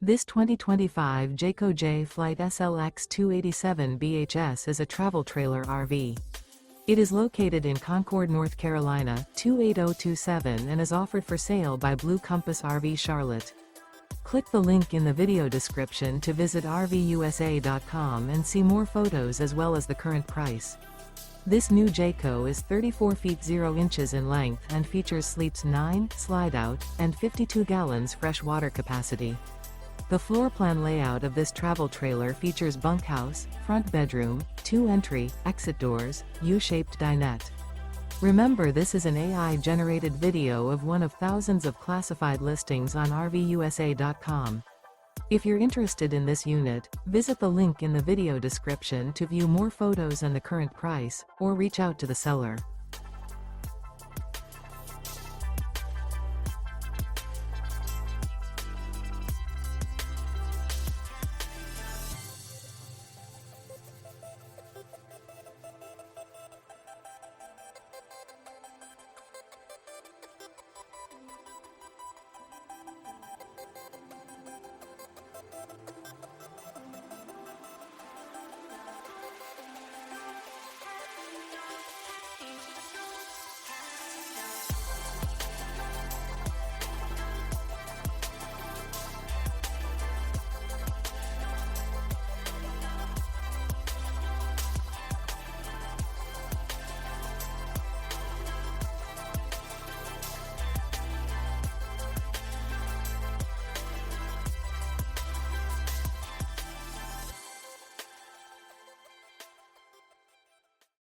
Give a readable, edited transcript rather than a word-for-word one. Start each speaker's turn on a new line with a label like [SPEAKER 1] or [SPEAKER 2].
[SPEAKER 1] This 2025 Jayco Jay Flight SLX 287 BHS is a travel trailer RV. It is located in Concord, North Carolina, 28027 and is offered for sale by Blue Compass RV Charlotte. Click the link in the video description to visit RVUSA.com and see more photos as well as the current price. This new Jayco is 34 feet 0 inches in length and features sleeps 9, slide-out, and 52 gallons fresh water capacity. The floor plan layout of this travel trailer features bunkhouse, front bedroom, 2 entry, exit doors, U-shaped dinette. Remember, this is an AI-generated video of one of thousands of classified listings on RVUSA.com. If you're interested in this unit, visit the link in the video description to view more photos and the current price, or reach out to the seller.